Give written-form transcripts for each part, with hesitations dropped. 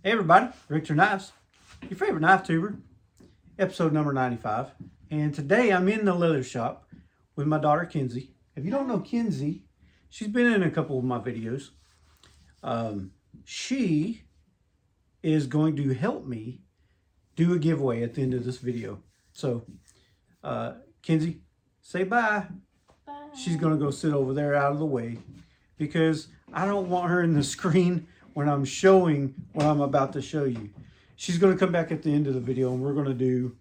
Hey everybody, Richter Knives, your favorite knife tuber, episode number 95. And today I'm in the leather shop with my daughter Kenzie. If you don't know Kenzie, she's been in a couple of my videos. She is going to help me do a giveaway at the end of this video. So, Kenzie, say bye. Bye. She's going to go sit over there out of the way because I don't want her in the screen when I'm showing what I'm about to show you. She's going to come back at the end of the video and we're going to do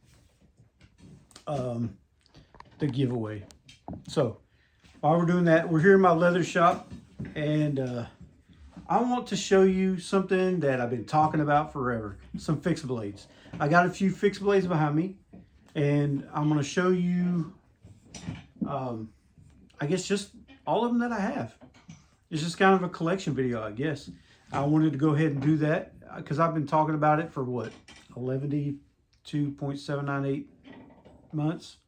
the giveaway. So while we're doing that, we're here in my leather shop and I want to show you something that I've been talking about forever. Some fixed blades. I got a few fixed blades behind me and I'm going to show you I guess just all of them that I have. It's just kind of a collection video, I guess. I wanted to go ahead and do that because I've been talking about it for what, 11.798 months?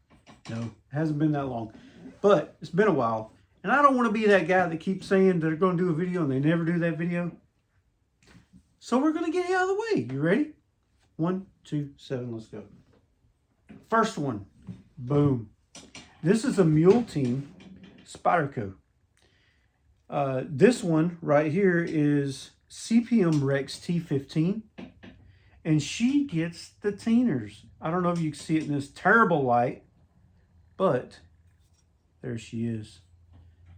No, it hasn't been that long, but it's been a while. And I don't want to be that guy that keeps saying they're going to do a video and they never do that video. So we're going to get it out of the way. You ready? 1, 2, 7, let's go. First one, boom. This is a Mule Team Spyderco. This one right here is CPM Rex T15, and she gets the teeners. I don't know if you can see it in this terrible light, but there she is.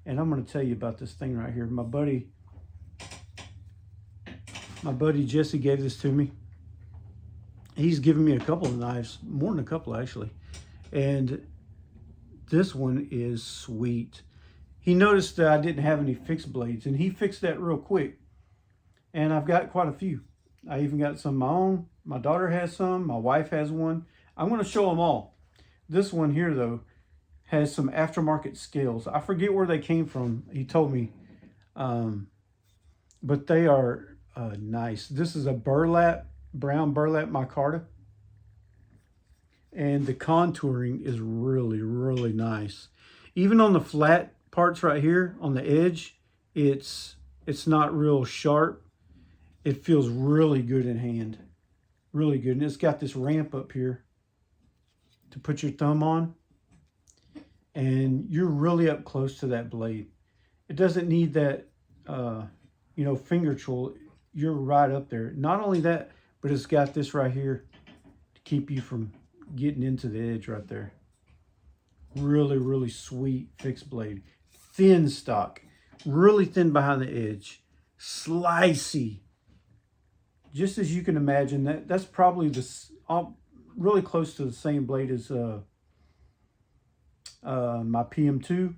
And I'm going to tell you about this thing right here. My buddy Jesse gave this to me. He's given me a couple of knives, more than a couple actually, and this one is sweet. He noticed that I didn't have any fixed blades, and he fixed that real quick. And I've got quite a few. I even got some of my own. My daughter has some. My wife has one. I'm going to show them all. This one here, though, has some aftermarket scales. I forget where they came from. He told me. But they are nice. This is a brown burlap micarta. And the contouring is really, really nice. Even on the flat parts right here on the edge, it's not real sharp. It feels really good in hand. Really good. And it's got this ramp up here to put your thumb on. And you're really up close to that blade. It doesn't need that, finger tool. You're right up there. Not only that, but it's got this right here to keep you from getting into the edge right there. Really, really sweet fixed blade. Thin stock. Really thin behind the edge. Slicey. Just as you can imagine, that's probably really close to the same blade as my PM2.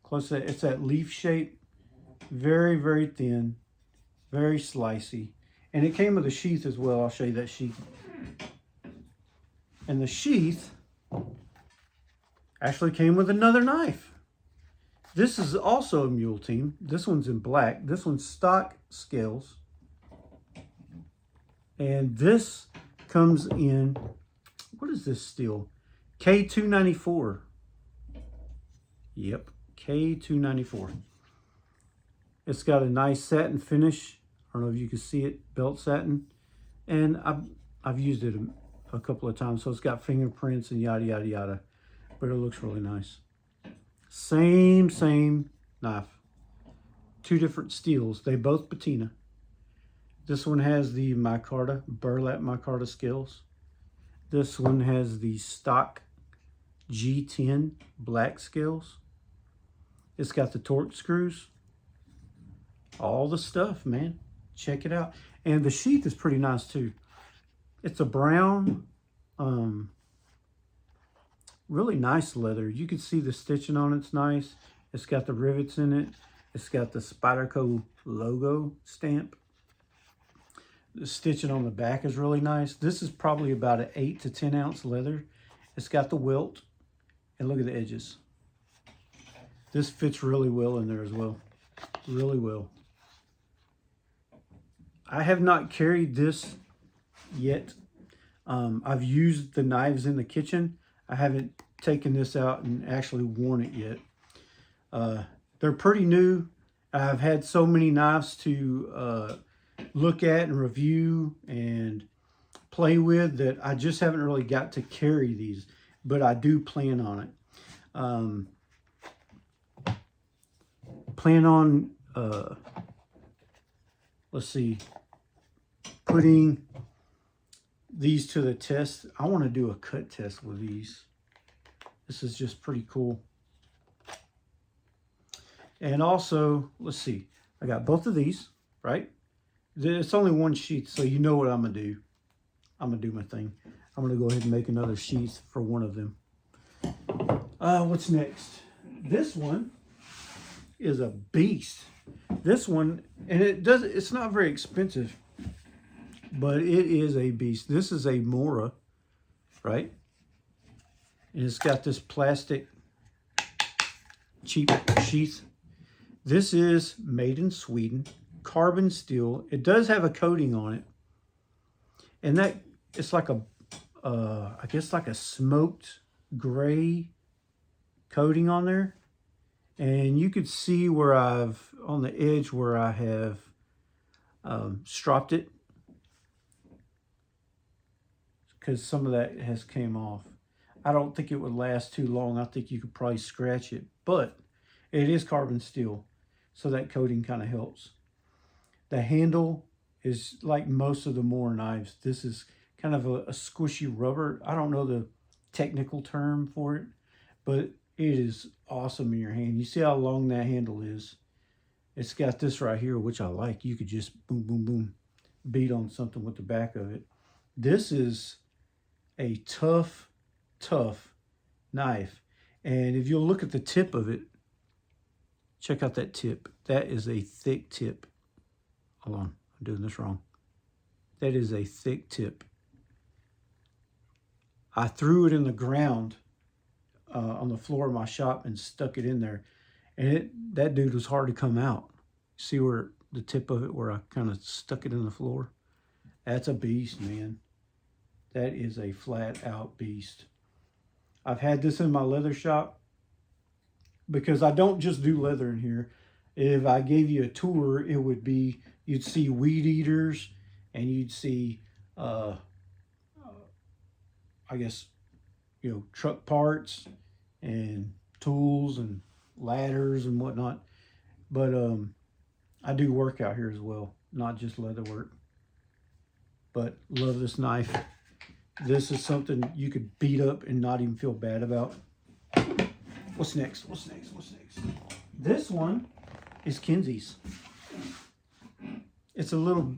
Close to that. It's that leaf shape. Very, very thin. Very slicey. And it came with a sheath as well. I'll show you that sheath. And the sheath actually came with another knife. This is also a Mule Team. This one's in black. This one's stock scales. And this comes in, what is this steel? K294. Yep, K294. It's got a nice satin finish. I don't know if you can see it, belt satin. And I've used it a couple of times, so it's got fingerprints and yada, yada, yada. But it looks really nice. Same knife. Two different steels. They both patina. This one has the micarta, burlap micarta scales. This one has the stock G10 black scales. It's got the torque screws. All the stuff, man. Check it out. And the sheath is pretty nice too. It's a brown, really nice leather. You can see the stitching on it's nice. It's got the rivets in it. It's got the Spyderco logo stamp. The stitching on the back is really nice. This is probably about an 8 to 10 ounce leather. It's got the welt. And look at the edges. This fits really well in there as well. Really well. I have not carried this yet. I've used the knives in the kitchen. I haven't taken this out and actually worn it yet. They're pretty new, I've had so many knives to look at and review and play with that I just haven't really got to carry these, but I do plan on it. Plan on, let's see, putting these to the test. I want to do a cut test with these. This is just pretty cool. And also, let's see, I got both of these, right? It's only one sheath, so you know what I'm going to do. I'm going to do my thing. I'm going to go ahead and make another sheath for one of them. What's next? This one is a beast. This one, and it's not very expensive, but it is a beast. This is a Mora, right? And it's got this plastic cheap sheath. This is made in Sweden, carbon steel. It does have a coating on it, and that it's like a, I guess like a smoked gray coating on there. And you could see where on the edge where I have stropped it, because some of that has came off. I don't think it would last too long. I think you could probably scratch it, but it is carbon steel, so that coating kind of helps. The handle is like most of the Mora knives. This is kind of a squishy rubber. I don't know the technical term for it, but it is awesome in your hand. You see how long that handle is? It's got this right here, which I like. You could just boom, boom, boom, beat on something with the back of it. This is a tough knife. And if you'll look at the tip of it, check out that tip. That is a thick tip. Hold on, I'm doing this wrong. That is a thick tip. I threw it in the ground on the floor of my shop and stuck it in there. And that dude was hard to come out. See where the tip of it, where I kind of stuck it in the floor? That's a beast, man. That is a flat out beast. I've had this in my leather shop because I don't just do leather in here. If I gave you a tour, it would be, you'd see weed eaters and you'd see, I guess, you know, truck parts and tools and ladders and whatnot. But I do work out here as well, not just leather work. But love this knife. This is something you could beat up and not even feel bad about. What's next? What's next? What's next? This one is Kensy's. It's a little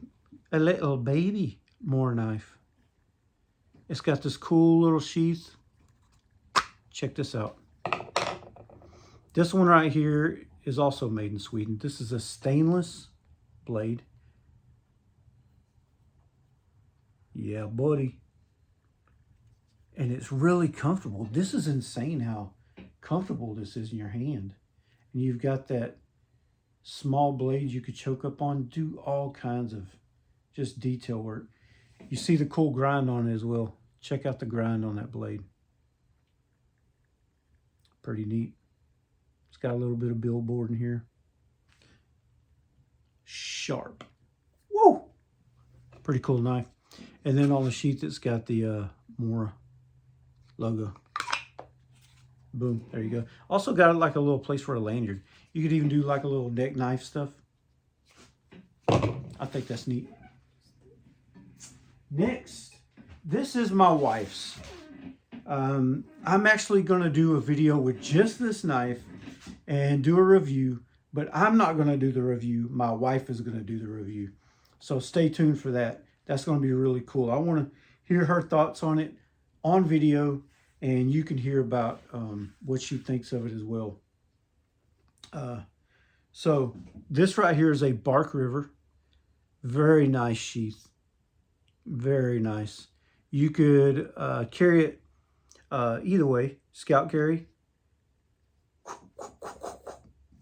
baby Mora knife. It's got this cool little sheath. Check this out. This one right here is also made in Sweden. This is a stainless blade. Yeah, buddy. And it's really comfortable. This is insane how comfortable this is in your hand. And you've got that small blade you could choke up on, do all kinds of just detail work. You see the cool grind on it as well. Check out the grind on that blade. Pretty neat. It's got a little bit of billboard in here. Sharp. Whoa! Pretty cool knife. And then on the sheath, it's got the Mora logo. Boom, there you go. Also got like a little place for a lanyard. You could even do like a little neck knife stuff. I think that's neat. Next, this is my wife's. I'm actually going to do a video with just this knife and do a review, but I'm not going to do the review. My wife is going to do the review. So stay tuned for that. That's going to be really cool. I want to hear her thoughts on it on video, and you can hear about what she thinks of it as well. So this right here is a Bark River. Very nice sheath. Very nice. You could carry it either way. Scout carry.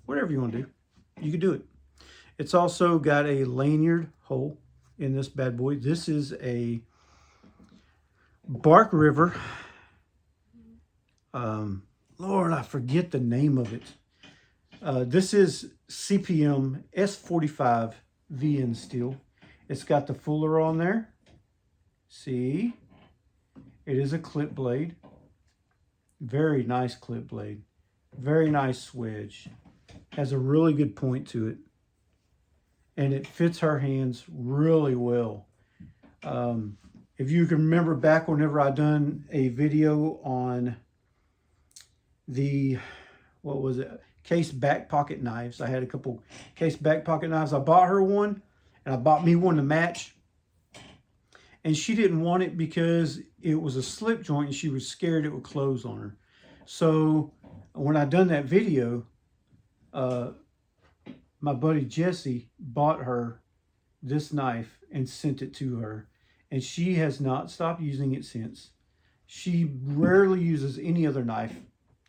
Whatever you want to do. You could do it. It's also got a lanyard hole in this bad boy. This is a Bark River. Lord, I forget the name of it. This is CPM S45 VN steel. It's got the fuller on there. See? It is a clip blade. Very nice clip blade. Very nice swedge. Has a really good point to it. And it fits her hands really well. If you can remember back whenever I done a video on the, what was it? Case back pocket knives. I had a couple case back pocket knives. I bought her one and I bought me one to match. And she didn't want it because it was a slip joint and she was scared it would close on her. So when I done that video, my buddy Jesse bought her this knife and sent it to her. And she has not stopped using it since. She rarely uses any other knife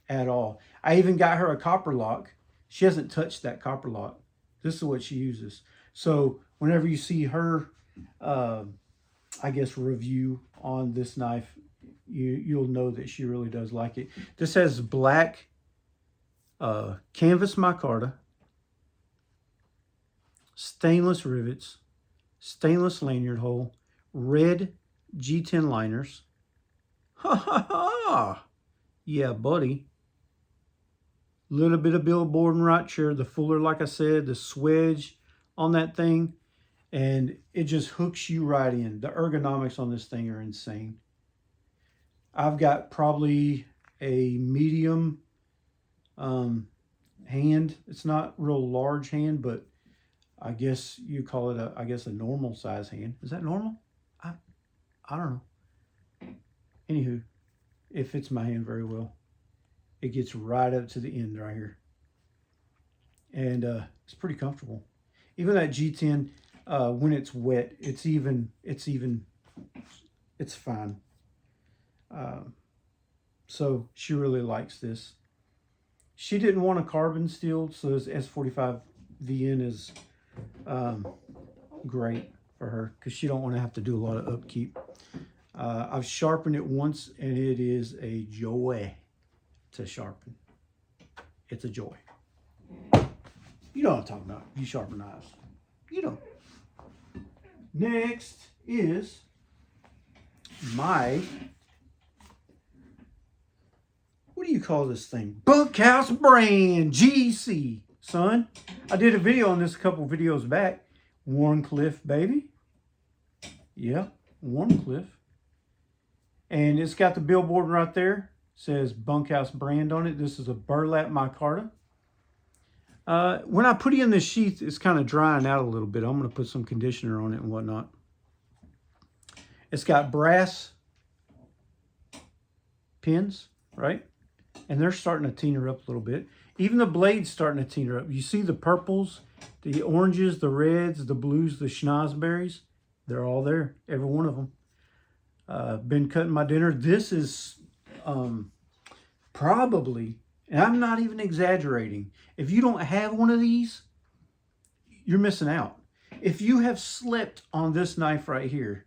at all. I even got her a copper lock. She hasn't touched that copper lock. This is what she uses. So whenever you see her, I guess, review on this knife, you'll know that she really does like it. This has black canvas micarta, stainless rivets, stainless lanyard hole, red G10 liners. Ha ha ha! Yeah, buddy. Little bit of billboard and right here. The fuller, like I said, the swedge on that thing. And it just hooks you right in. The ergonomics on this thing are insane. I've got probably a medium hand. It's not real large hand, but I guess you call it a normal size hand. Is that normal? I don't know. Anywho, it fits my hand very well. It gets right up to the end right here. And it's pretty comfortable. Even that G10, when it's wet, it's fine. So she really likes this. She didn't want a carbon steel, so this S45 VN is great for her because she don't want to have to do a lot of upkeep. I've sharpened it once and it is a joy to sharpen. It's a joy. You know what I'm talking about. You sharpen knives. You know. Next is my, what do you call this thing? Bunkhouse brand GC, son. I did a video on this a couple videos back. Warncliffe, baby. Yeah, Warncliffe. And it's got the billboard right there. It says Bunkhouse brand on it. This is a burlap micarta. When I put it in the sheath, it's kind of drying out a little bit. I'm going to put some conditioner on it and whatnot. It's got brass pins, right? And they're starting to teener up a little bit. Even the blade's starting to teener up. You see the purples, the oranges, the reds, the blues, the schnozberries. They're all there, every one of them. Been cutting my dinner. This is probably, and I'm not even exaggerating, if you don't have one of these, you're missing out. If you have slept on this knife right here,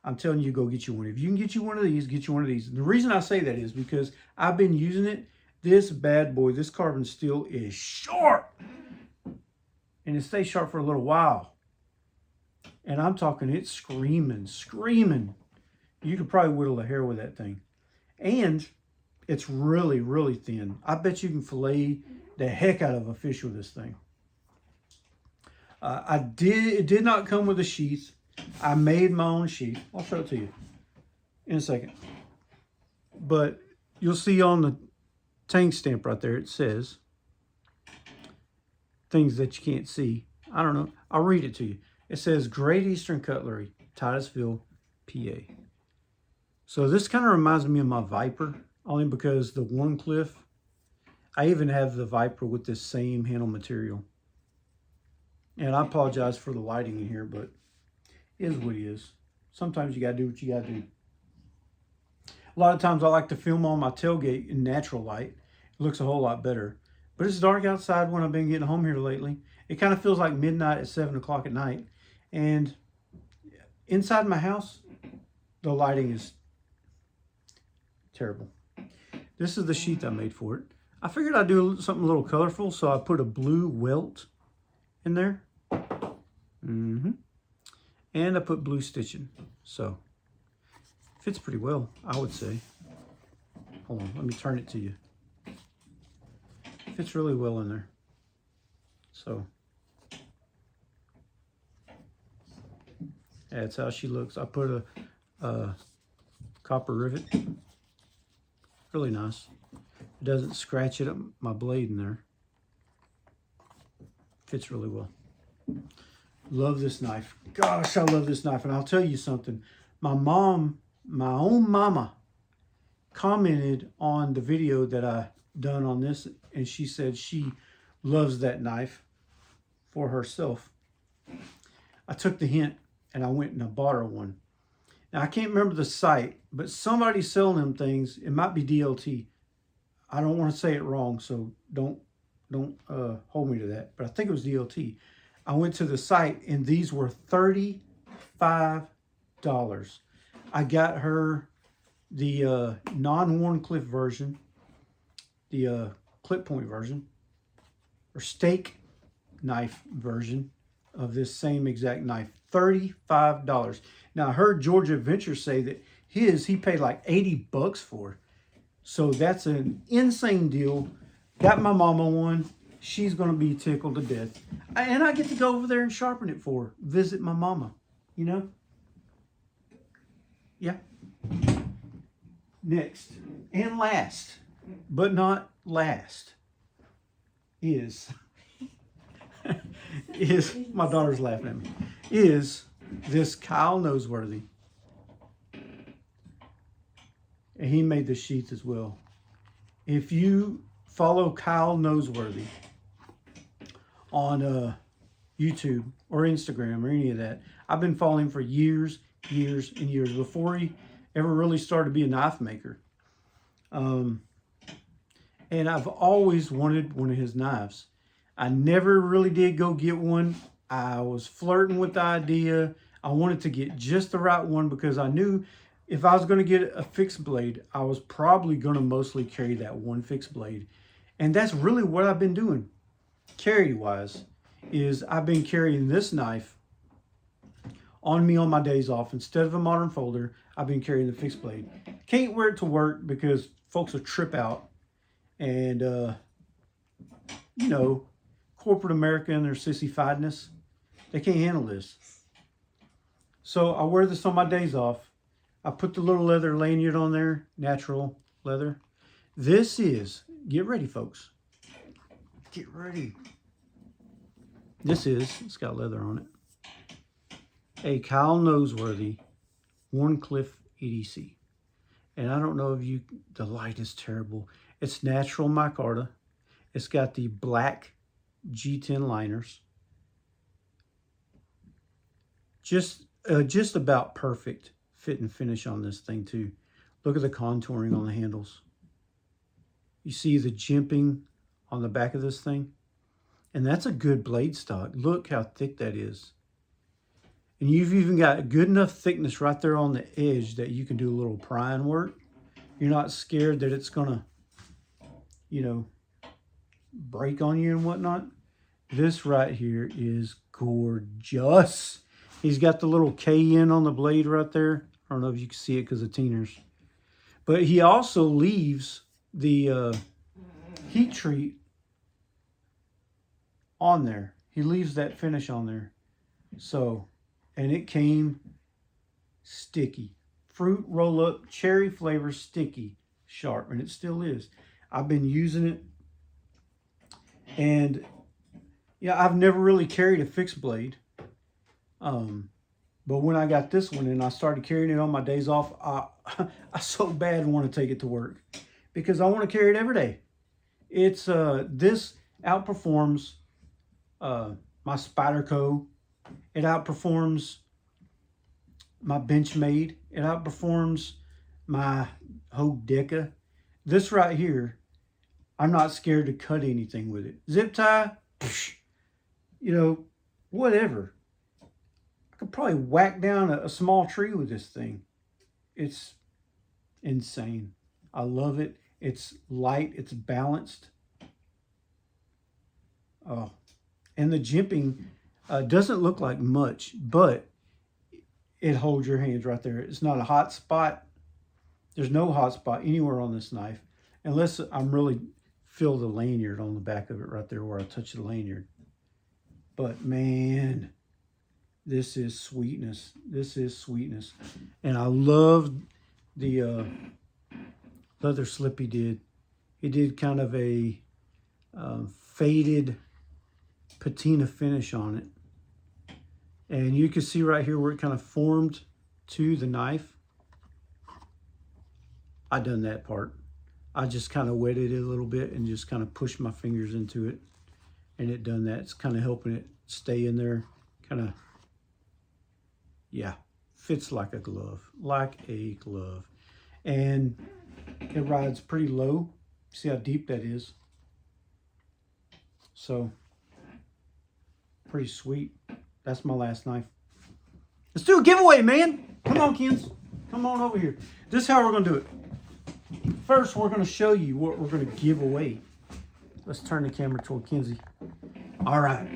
I'm telling you, go get you one. If you can get you one of these, get you one of these. And the reason I say that is because I've been using it. This bad boy, this carbon steel is sharp. And it stays sharp for a little while. And I'm talking, it's screaming, screaming. You could probably whittle the hair with that thing. And it's really, really thin. I bet you can fillet the heck out of a fish with this thing. It did not come with a sheath. I made my own sheath. I'll show it to you in a second. But you'll see on the tank stamp right there, it says things that you can't see. I don't know. I'll read it to you. It says Great Eastern Cutlery, Titusville, PA. So this kind of reminds me of my Viper, only because the Warncliffe, I even have the Viper with this same handle material. And I apologize for the lighting in here, but it is what it is. Sometimes you got to do what you got to do. A lot of times I like to film on my tailgate in natural light. It looks a whole lot better. But it's dark outside when I've been getting home here lately. It kind of feels like midnight at 7 o'clock at night. And inside my house, the lighting is terrible. This is the sheath I made for it. I figured I'd do something a little colorful, so I put a blue welt in there. And I put blue stitching. So, fits pretty well, I would say. Hold on, let me turn it to you. Fits really well in there. So, that's how she looks. I put a copper rivet. Really nice. It doesn't scratch it up my blade in there. Fits really well. Love this knife. Gosh, I love this knife. And I'll tell you something. My mom, my own mama, commented on the video that I done on this, and she said she loves that knife for herself. I took the hint and I went and I bought her one. Now I can't remember the site, but somebody's selling them things. It might be DLT. I don't want to say it wrong, so don't hold me to that. But I think it was DLT. I went to the site and these were $35. I got her the non-worn clip version, the clip point version, or steak knife version of this same exact knife. $35. Now I heard Georgia Adventure say that he paid like $80 for. So that's an insane deal. Got my mama one. She's going to be tickled to death. And I get to go over there and sharpen it for her. Visit my mama, you know? Yeah. Next, and last, but not last, is my daughter's laughing at me, is this Kyle Nosworthy. And he made the sheath as well. If you follow Kyle Nosworthy on YouTube or Instagram or any of that, I've been following him for years and years before he ever really started to be a knife maker. And I've always wanted one of his knives. I never really did go get one. I was flirting with the idea. I wanted to get just the right one because I knew if I was going to get a fixed blade, I was probably going to mostly carry that one fixed blade. And that's really what I've been doing, carry-wise, is I've been carrying this knife on me on my days off. Instead of a modern folder, I've been carrying the fixed blade. Can't wear it to work because folks will trip out. And, you know, corporate America and their sissy-fiedness, they can't handle this. So I wear this on my days off. I put the little leather lanyard on there, natural leather. This is, get ready, folks. Get ready. It's got leather on it, a Kyle Nosworthy Wharncliffe EDC. And I don't know if you, the light is terrible. It's natural micarta. It's got the black G10 liners. Just about perfect fit and finish on this thing too. Look at the contouring on the handles. You see the jimping on the back of this thing? And that's a good blade stock. Look how thick that is. And you've even got good enough thickness right there on the edge that you can do a little prying work. You're not scared that it's gonna, you know, break on you and whatnot. This right here is gorgeous. He's got the little KN on the blade right there. I don't know if you can see it because of Teeners. But he also leaves the heat treat on there. He leaves that finish on there. So, and it came sticky. Fruit roll-up, cherry flavor, sticky, sharp. And it still is. I've been using it. And, yeah, I've never really carried a fixed blade. But when I got this one and I started carrying it on my days off, I so bad want to take it to work because I want to carry it every day. It's this outperforms my Spyderco. It outperforms my Benchmade. It outperforms my Hogue Deca. This right here, I'm not scared to cut anything with it. Zip tie, you know, whatever. Could probably whack down a small tree with this thing. It's insane. I love it. It's light. It's balanced. Oh, and the jimping doesn't look like much, but it holds your hands right there. It's not a hot spot. There's no hot spot anywhere on this knife, unless I'm really feel the lanyard on the back of it right there where I touch the lanyard. But man, this is sweetness. This is sweetness. And I love the leather slip he did. He did kind of a faded patina finish on it. And you can see right here where it kind of formed to the knife. I done that part. I just kind of wetted it a little bit and just kind of pushed my fingers into it. And it done that. It's kind of helping it stay in there. Kind of, yeah, fits like a glove. Like a glove. And it rides pretty low. See how deep that is? So, pretty sweet. That's my last knife. Let's do a giveaway, man. Come on, Kens. Come on over here. This is how we're going to do it. First, we're going to show you what we're going to give away. Let's turn the camera toward Kenzie. All right.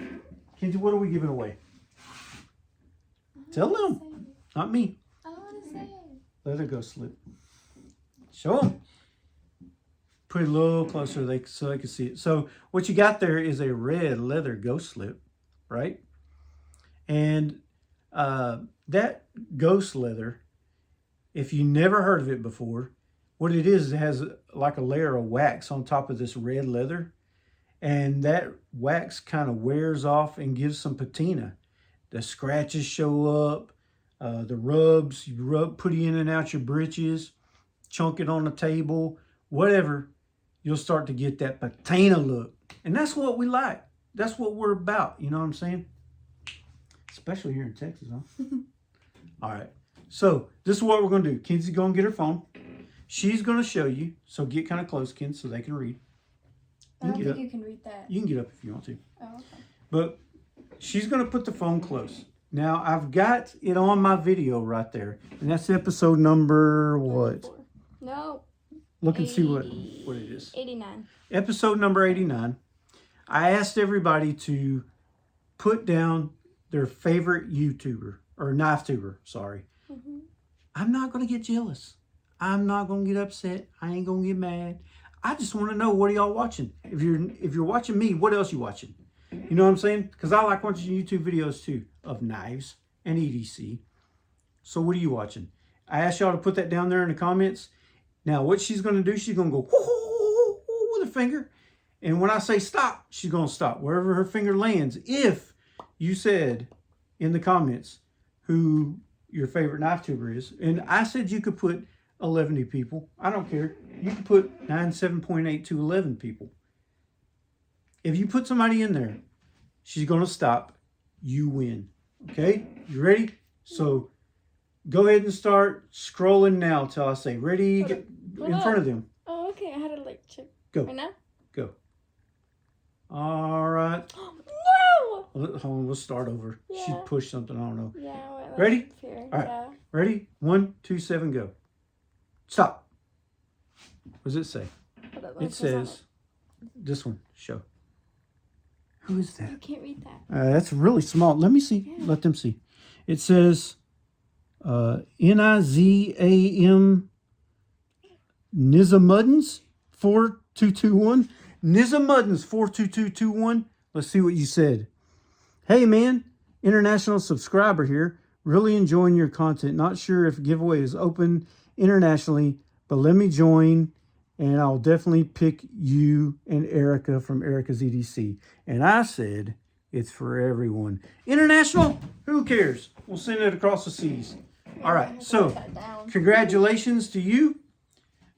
Kenzie, what are we giving away? Tell them. Not me. I want to say it. Leather ghost slip. Show them. Put it a little closer so they can see it. So what you got there is a red leather ghost slip, right? And that ghost leather, if you never heard of it before, what it is, it has like a layer of wax on top of this red leather. And that wax kind of wears off and gives some patina. The scratches show up, the rubs, you put it in and out your britches, chunk it on the table, whatever, you'll start to get that patina look. And that's what we like. That's what we're about. You know what I'm saying? Especially here in Texas, huh? All right. So this is what we're going to do. Kenzie's going to get her phone. She's going to show you. So get kind of close, Ken, so they can read. I don't think you can read that. You can get up if you want to. Oh, okay. But she's going to put the phone close. Now, I've got it on my video right there. And that's episode number what? 34. No. Look and see what it is. 89. Episode number 89. I asked everybody to put down their favorite YouTuber, or knife tuber, sorry. Mm-hmm. I'm not going to get jealous. I'm not going to get upset. I ain't going to get mad. I just want to know, what are y'all watching? If you're watching me, what else you watching? You know what I'm saying? Because I like watching YouTube videos too of knives and EDC. So what are you watching? I asked y'all to put that down there in the comments. Now what she's going to do, she's going to go with her finger. And when I say stop, she's going to stop wherever her finger lands. If you said in the comments who your favorite knife tuber is. And I said you could put 11 people. I don't care. You can put 97.8 to 11 people. If you put somebody in there, she's going to stop. You win. Okay? You ready? So go ahead and start scrolling now till I say ready. Get in front of them. Oh, okay. I had to like check. Go. Right now? Go. All right. No! Hold on. We'll start over. Yeah. She pushed something. I don't know. Yeah. Wait, Ready? Here. All right. Yeah. Ready? 1, 2, 7, go. Stop. What does it say? Hold up, It says, this one, show. Who is You that? can't read that. That's really small. Let me see. Yeah. Let them see. It says Nizam Nizamuddins 4221. Nizamuddins 42221. Let's see what you said. Hey man, international subscriber here. Really enjoying your content. Not sure if giveaway is open internationally, but let me join and I'll definitely pick you and Erica from Erica's EDC. And I said, it's for everyone. International? Who cares? We'll send it across the seas. All right, so congratulations to you.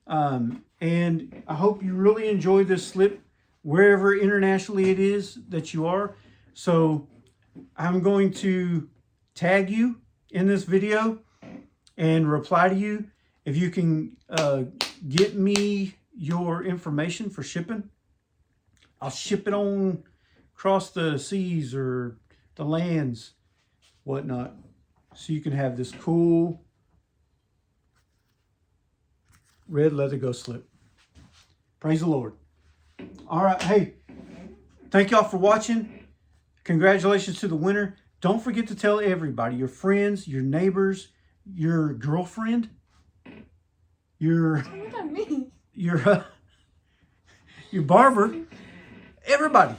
And I hope you really enjoyed this slip wherever internationally it is that you are. So I'm going to tag you in this video and reply to you. If you can get me your information for shipping, I'll ship it on across the seas or the lands, whatnot, so you can have this cool red leather ghost slip. Praise the Lord. All right. Hey, thank y'all for watching. Congratulations to the winner. Don't forget to tell everybody, your friends, your neighbors, your girlfriend, your Look at me. your barber, everybody,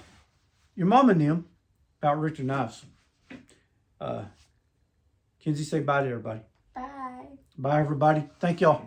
your mom and them about Richter knives. Kenzie, say bye to everybody. Bye. Bye, everybody. Thank y'all.